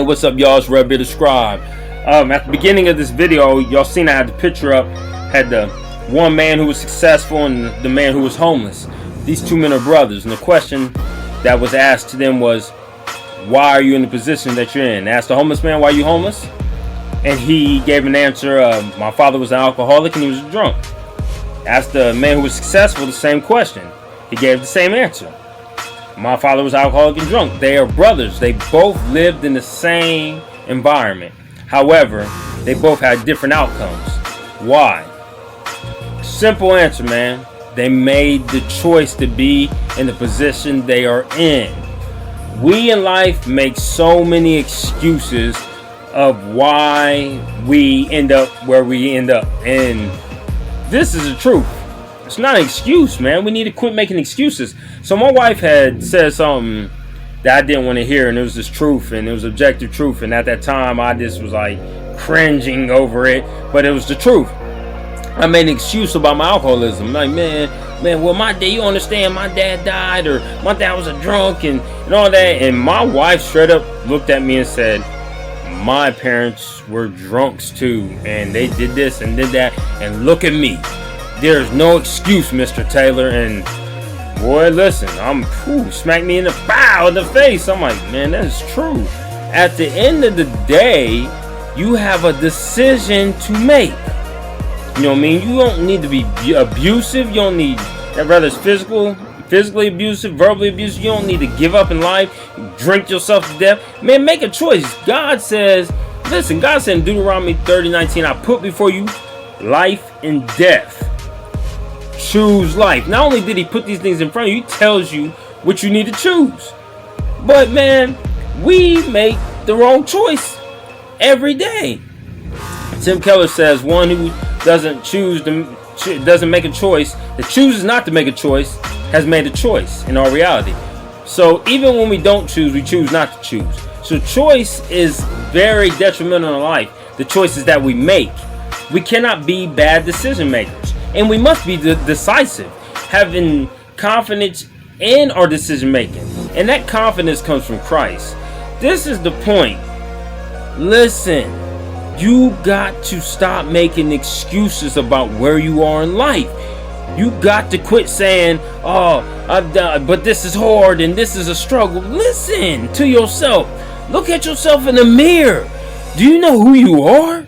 What's up, y'all? It's Red Beard the Scribe. At the beginning of this video, y'all seen I had the picture up, had the one man who was successful and the man who was homeless. These two men are brothers, and the question that was asked to them was, why are you in the position that you're in? Asked the homeless man, why are you homeless? And he gave an answer, my father was an alcoholic and he was a drunk. Asked the man who was successful the same question. He gave the same answer. My father was alcoholic and drunk. They are brothers. They both lived in the same environment. However, they both had different outcomes. Why? Simple answer, man. They made the choice to be in the position they are in. We in life make so many excuses of why we end up where we end up. And this is the truth. It's not an excuse, man. We need to quit making excuses. So my wife had said something that I didn't want to hear, and it was this truth, and it was objective truth. And at that time, I just was like cringing over it, but it was the truth. I made an excuse about my alcoholism. Like, man, well, my dad, you understand, my dad died, or my dad was a drunk, and all that. And my wife straight up looked at me and said, my parents were drunks too, and they did this and did that, and look at me. There's no excuse, Mr. Taylor. And boy, listen, smack me in the face. I'm like, man, that is true. At the end of the day, you have a decision to make. You know what I mean? You don't need to be abusive. You don't need that, whether it's physically abusive, verbally abusive. You don't need to give up in life, drink yourself to death. Man, make a choice. God says, listen, God said in Deuteronomy 30:19, I put before you life and death. Choose life. Not only did he put these things in front of you, he tells you what you need to choose. But man, we make the wrong choice every day. Tim Keller says one who doesn't make a choice, that chooses not to make a choice, has made a choice in our reality. So even when we don't choose, we choose not to choose. So choice is very detrimental in life. The choices that we make. We cannot be bad decision makers. And we must be decisive, having confidence in our decision making. And that confidence comes from Christ. This is the point. Listen, you got to stop making excuses about where you are in life. You got to quit saying, oh, I've done, but this is hard and this is a struggle. Listen to yourself. Look at yourself in the mirror. Do you know who you are?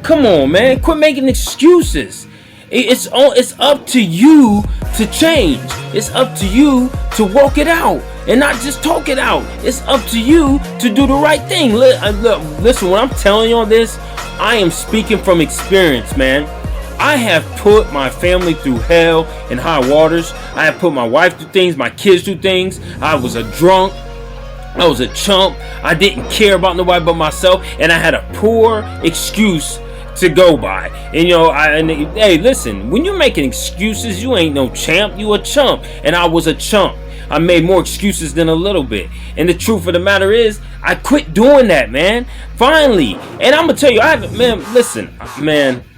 Come on, man. Quit making excuses. It's up to you to change. It's up to you to walk it out and not just talk it out. It's up to you to do the right thing. Listen, when I'm telling you all this, I am speaking from experience, man. I have put my family through hell and high waters. I have put my wife through things, my kids through things. I was a drunk. I was a chump. I didn't care about nobody but myself, and I had a poor excuse to go by. And hey, listen, when you're making excuses, you ain't no champ, you a chump. And I was a chump. I made more excuses than a little bit. And the truth of the matter is, I quit doing that, man. Finally. And I'm gonna tell you,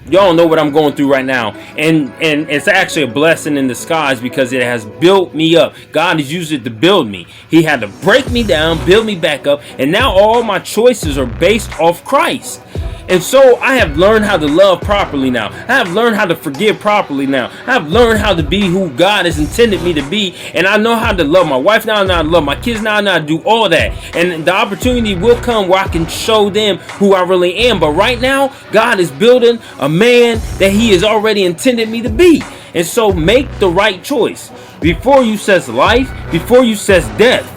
y'all know what I'm going through right now, and it's actually a blessing in disguise because it has built me up. God has used it to build me. He had to break me down, build me back up, and now all my choices are based off Christ. And so I have learned how to love properly now. I have learned how to forgive properly now. I have learned how to be who God has intended me to be. And I know how to love my wife now. I know how to love my kids now. I know how to do all that. And the opportunity will come where I can show them who I really am. But right now, God is building a man that he has already intended me to be. And so make the right choice. Before you says life, before you says death,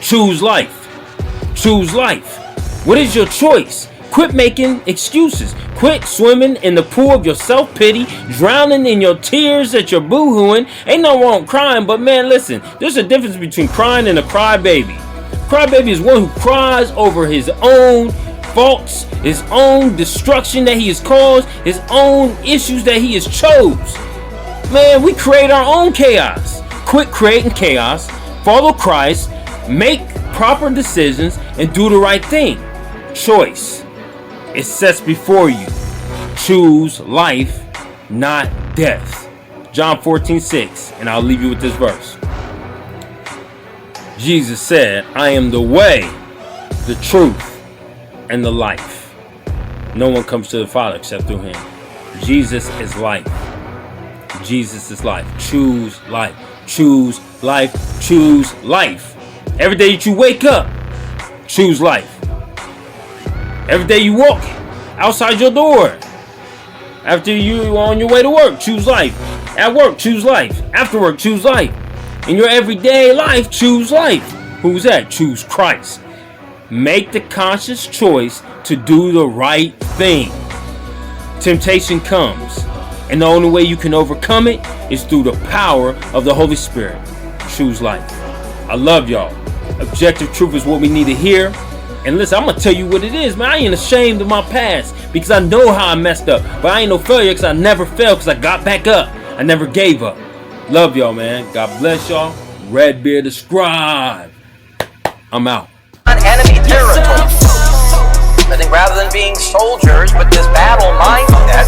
choose life. Choose life. What is your choice? Quit making excuses. Quit swimming in the pool of your self-pity, drowning in your tears that you're boo-hooing. Ain't no wrong crying, but man, listen, there's a difference between crying and a crybaby. Crybaby is one who cries over his own faults, his own destruction that he has caused, his own issues that he has chose. Man, we create our own chaos. Quit creating chaos, follow Christ, make proper decisions, and do the right thing. Choice. It sets before you. Choose life, not death. John 14:6, and I'll leave you with this verse. Jesus said, I am the way, the truth, and the life. No one comes to the Father except through him. Jesus is life. Jesus is life. Choose life. Choose life. Choose life. Every day that you wake up, choose life. Every day you walk outside your door, after you are on your way to work, choose life. At work, choose life. After work, choose life. In your everyday life, choose life. Who's that? Choose Christ. Make the conscious choice to do the right thing. Temptation comes, and the only way you can overcome it is through the power of the Holy Spirit. Choose life. I love y'all. Objective truth is what we need to hear. And listen, I'm going to tell you what it is, man. I ain't ashamed of my past because I know how I messed up. But I ain't no failure because I never failed because I got back up. I never gave up. Love y'all, man. God bless y'all. Redbeard the Scribe. I'm out. On enemy territory. I think rather than being soldiers with this battle mindset,